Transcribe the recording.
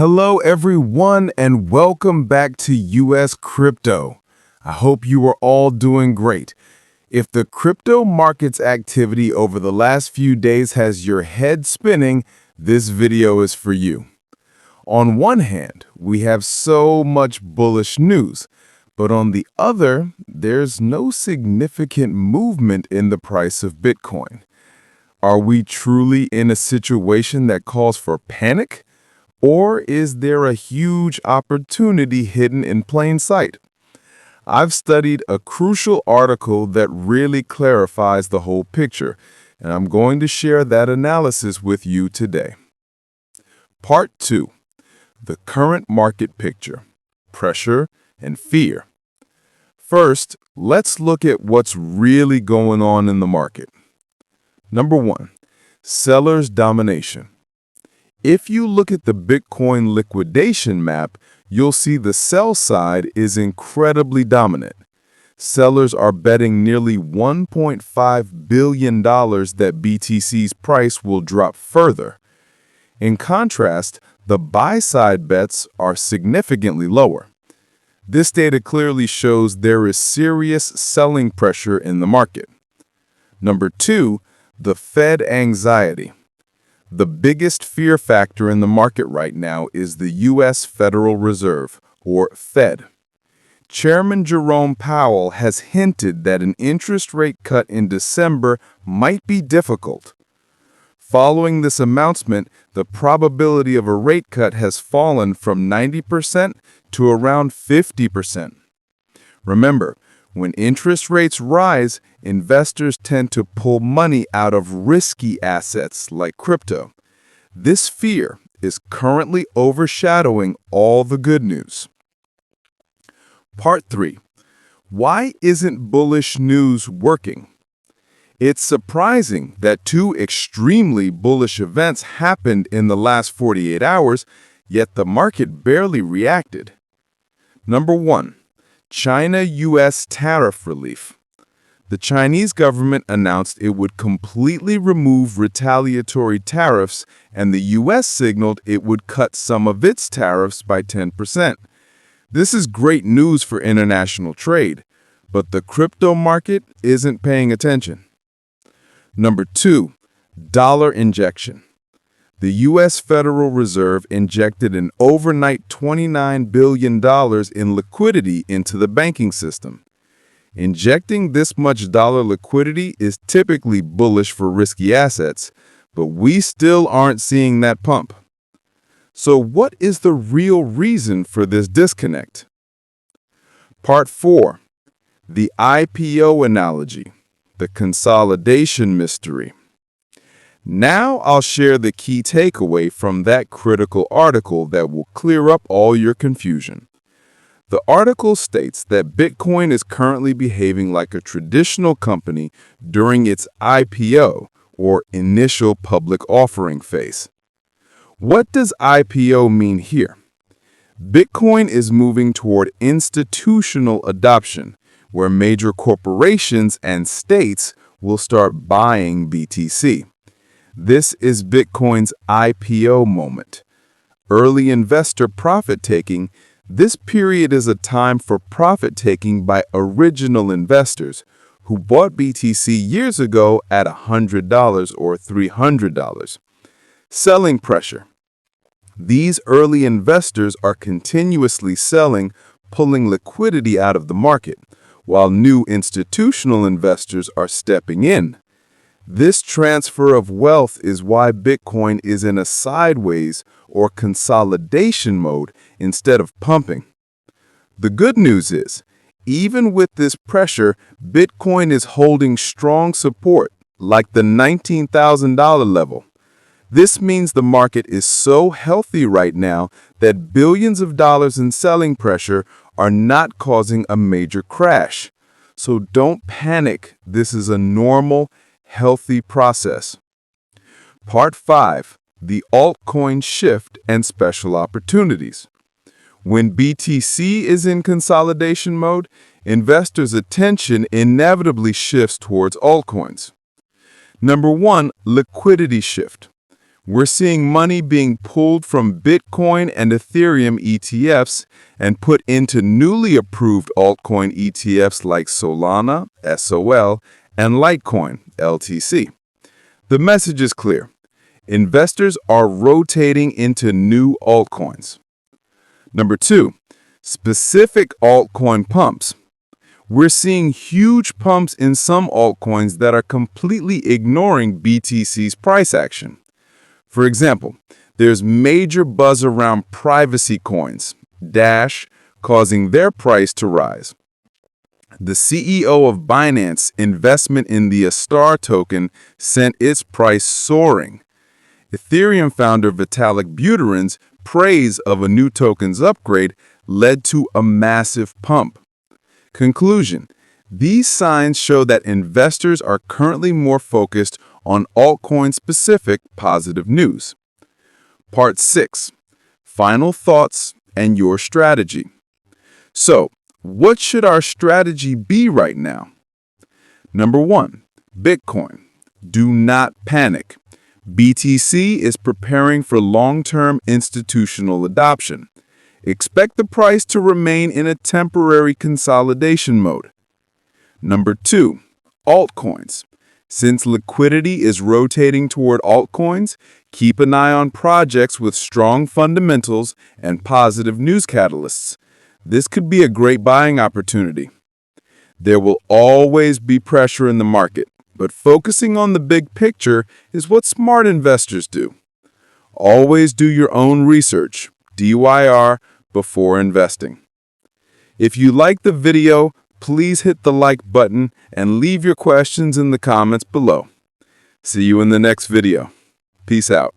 Hello, everyone, and welcome back to US Crypto. I hope you are all doing great. If the crypto markets activity over the last few days has your head spinning, this video is for you. On one hand, we have so much bullish news, but on the other, there's no significant movement in the price of Bitcoin. Are we truly in a situation that calls for panic? Or is there a huge opportunity hidden in plain sight? I've studied a crucial article that really clarifies the whole picture, and I'm going to share that analysis with you today. Part 2. The current market picture, pressure and fear. First, let's look at what's really going on in the market. Number 1. Sellers' domination. If you look at the Bitcoin liquidation map, you'll see the sell side is incredibly dominant. Sellers are betting nearly $1.5 billion that BTC's price will drop further. In contrast, the buy-side bets are significantly lower. This data clearly shows there is serious selling pressure in the market. Number 2, the Fed anxiety. The biggest fear factor in the market right now is the U.S. Federal Reserve, or Fed. Chairman Jerome Powell has hinted that an interest rate cut in December might be difficult. Following this announcement, the probability of a rate cut has fallen from 90% to around 50%. Remember, when interest rates rise, investors tend to pull money out of risky assets like crypto. This fear is currently overshadowing all the good news. Part 3. Why isn't bullish news working? It's surprising that two extremely bullish events happened in the last 48 hours, yet the market barely reacted. Number 1. China-US tariff relief. The Chinese government announced it would completely remove retaliatory tariffs, and the U.S. signaled it would cut some of its tariffs by 10%. This is great news for international trade, but the crypto market isn't paying attention. Number 2, dollar injection. The U.S. Federal Reserve injected an overnight $29 billion in liquidity into the banking system. Injecting this much dollar liquidity is typically bullish for risky assets, but we still aren't seeing that pump. So what is the real reason for this disconnect? Part 4. The IPO analogy, the consolidation mystery. Now I'll share the key takeaway from that critical article that will clear up all your confusion. The article states that Bitcoin is currently behaving like a traditional company during its IPO, or initial public offering phase. What does IPO mean here? Bitcoin is moving toward institutional adoption, where major corporations and states will start buying BTC. This is Bitcoin's IPO moment. Early investor profit-taking. This period is a time for profit-taking by original investors who bought BTC years ago at $100 or $300. Selling pressure. These early investors are continuously selling, pulling liquidity out of the market, while new institutional investors are stepping in. This transfer of wealth is why Bitcoin is in a sideways or consolidation mode instead of pumping. The good news is, even with this pressure, Bitcoin is holding strong support, like the $19,000 level. This means the market is so healthy right now that billions of dollars in selling pressure are not causing a major crash. So don't panic. This is a normal, healthy process. Part 5. The altcoin shift and special opportunities. When BTC is in consolidation mode, investors' attention inevitably shifts towards altcoins. Number 1, liquidity shift. We're seeing money being pulled from Bitcoin and Ethereum ETFs and put into newly approved altcoin ETFs like Solana, SOL, and Litecoin, LTC. The message is clear. Investors are rotating into new altcoins. Number 2, specific altcoin pumps. We're seeing huge pumps in some altcoins that are completely ignoring BTC's price action. For example, there's major buzz around privacy coins, Dash, causing their price to rise. The CEO of Binance investment in the Star token sent its price soaring. Ethereum founder Vitalik Buterin's praise of a new token's upgrade led to a massive pump. Conclusion: these signs show that investors are currently more focused on altcoin-specific positive news. Part 6. Final thoughts and your strategy. So, what should our strategy be right now? Number 1. Bitcoin. Do not panic. BTC is preparing for long-term institutional adoption. Expect the price to remain in a temporary consolidation mode. Number 2. Altcoins. Since liquidity is rotating toward altcoins, keep an eye on projects with strong fundamentals and positive news catalysts. This could be a great buying opportunity. There will always be pressure in the market, but focusing on the big picture is what smart investors do. Always do your own research, DYR, before investing. If you like the video, please hit the like button and leave your questions in the comments below. See you in the next video. Peace out.